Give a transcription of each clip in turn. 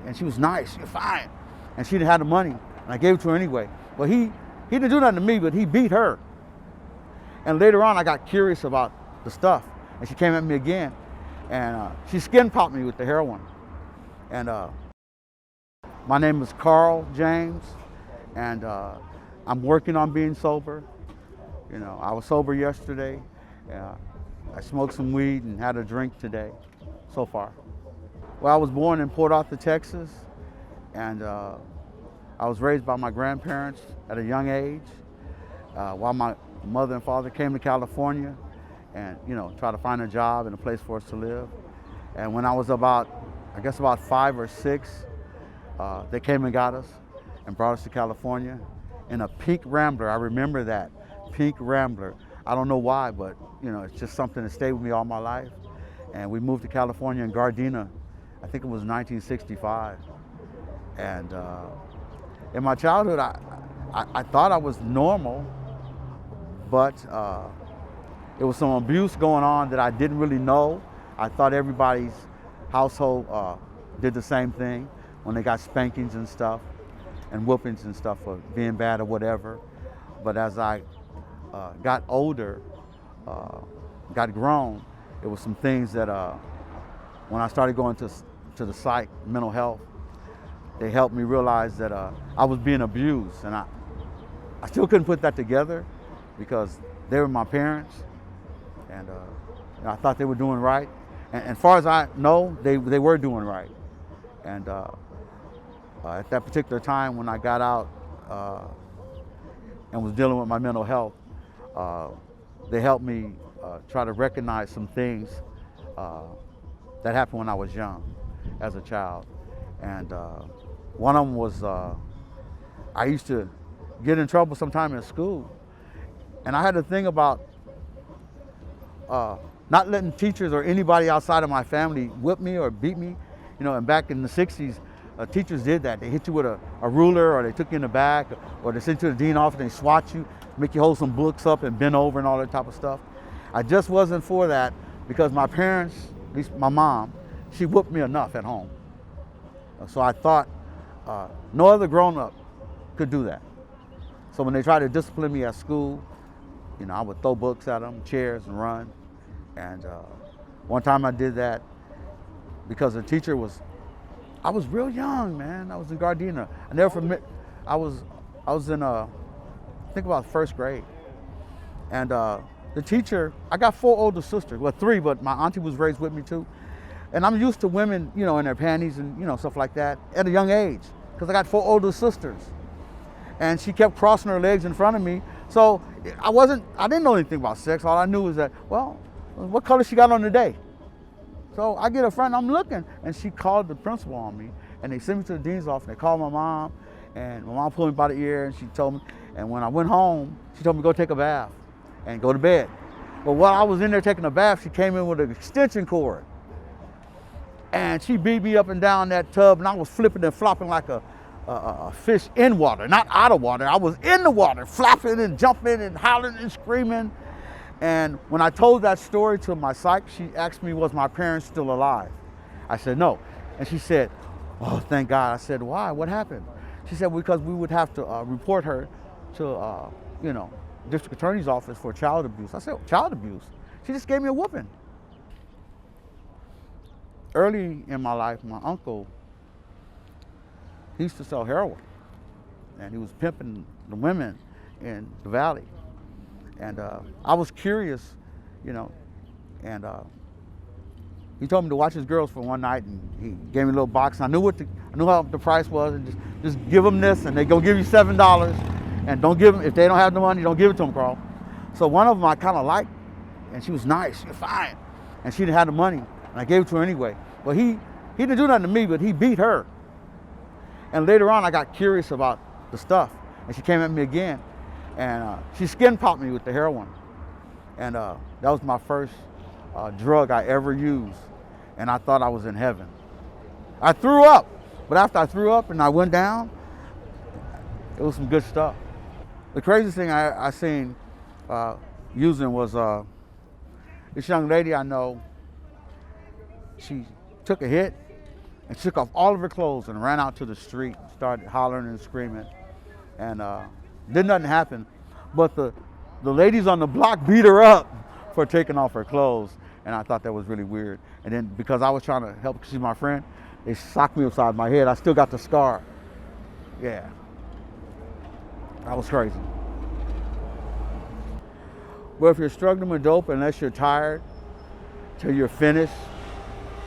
and she was nice, she was fine. And she didn't have the money, and I gave it to her anyway. Well, he didn't do nothing to me, but he beat her. And later on, I got curious about the stuff, and she came at me again, and she skin popped me with the heroin. And my name is Carl James, and I'm working on being sober. You know, I was sober yesterday. I smoked some weed and had a drink today, so far. Well, I was born in Port Arthur, Texas, and I was raised by my grandparents at a young age, while my mother and father came to California and, you know, tried to find a job and a place for us to live. And when I was about 5 or 6, they came and got us and brought us to California in a pink Rambler. I remember that, pink Rambler. I don't know why, but, you know, it's just something that stayed with me all my life. And we moved to California in Gardena, I think it was 1965. And in my childhood, I thought I was normal, but there was some abuse going on that I didn't really know. I thought everybody's household did the same thing when they got spankings and stuff and whoopings and stuff for being bad or whatever. But as I got older, got grown, there was some things that when I started going to the psych, mental health, they helped me realize that I was being abused, and I still couldn't put that together because they were my parents, and I thought they were doing right. And as far as I know, they were doing right. And at that particular time when I got out and was dealing with my mental health, they helped me try to recognize some things that happened when I was young, as a child. And one of them was I used to get in trouble sometime in school. And I had a thing about not letting teachers or anybody outside of my family whip me or beat me. You know, and back in the 60s, teachers did that. They hit you with a ruler, or they took you in the back, or they sent you to the dean's office and they swat you, make you hold some books up and bend over and all that type of stuff. I just wasn't for that because my parents, at least my mom, she whooped me enough at home. So I thought no other grown-up could do that. So when they tried to discipline me at school, you know, I would throw books at them, chairs, and run. And one time I did that because the teacher I was real young, man. I was in Gardena. I never forget, I was in I think about first grade. And the teacher, I got 4 older sisters, well 3, but my auntie was raised with me too. And I'm used to women, you know, in their panties and, you know, stuff like that at a young age, because I got 4 older sisters. And she kept crossing her legs in front of me. So I didn't know anything about sex. All I knew was that, well, what color she got on today? So I get a friend, I'm looking, and she called the principal on me, and they sent me to the dean's office. They called my mom, and my mom pulled me by the ear, and she told me, and when I went home, she told me to go take a bath and go to bed. But while I was in there taking a bath, she came in with an extension cord, and she beat me up and down that tub, and I was flipping and flopping like a fish in water, not out of water. I was in the water, flapping and jumping and howling and screaming. And when I told that story to my psych, she asked me, was my parents still alive? I said, no. And she said, oh, thank God. I said, why? What happened? She said, because we would have to report her to, you know, district attorney's office for child abuse. I said, child abuse? She just gave me a whooping. Early in my life, my uncle, he used to sell heroin, and he was pimping the women in the valley. And I was curious, you know, and he told me to watch his girls for one night, and he gave me a little box. And I knew how the price was, and just give them this, and they're gonna give you $7, and don't give them, if they don't have the money, don't give it to them, Carl. So one of them I kind of liked, and she was nice, she was fine, and she didn't have the money, and I gave it to her anyway. Well, he didn't do nothing to me, but he beat her. And later on, I got curious about the stuff, and she came at me again, and she skin popped me with the heroin. And that was my first drug I ever used, and I thought I was in heaven. I threw up, but after I threw up and I went down, it was some good stuff. The craziest thing I seen using was this young lady I know. She took a hit, and took off all of her clothes and ran out to the street, started hollering and screaming, and did nothing happen. But the ladies on the block beat her up for taking off her clothes, and I thought that was really weird. And then because I was trying to help, she's my friend, they socked me upside my head. I still got the scar. Yeah, that was crazy. But if you're struggling with dope, unless you're tired till you're finished,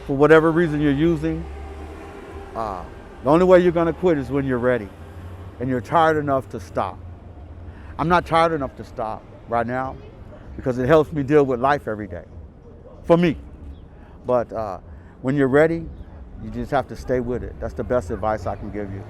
for whatever reason you're using, the only way you're gonna quit is when you're ready and you're tired enough to stop. I'm not tired enough to stop right now because it helps me deal with life every day, for me. But when you're ready, you just have to stay with it. That's the best advice I can give you.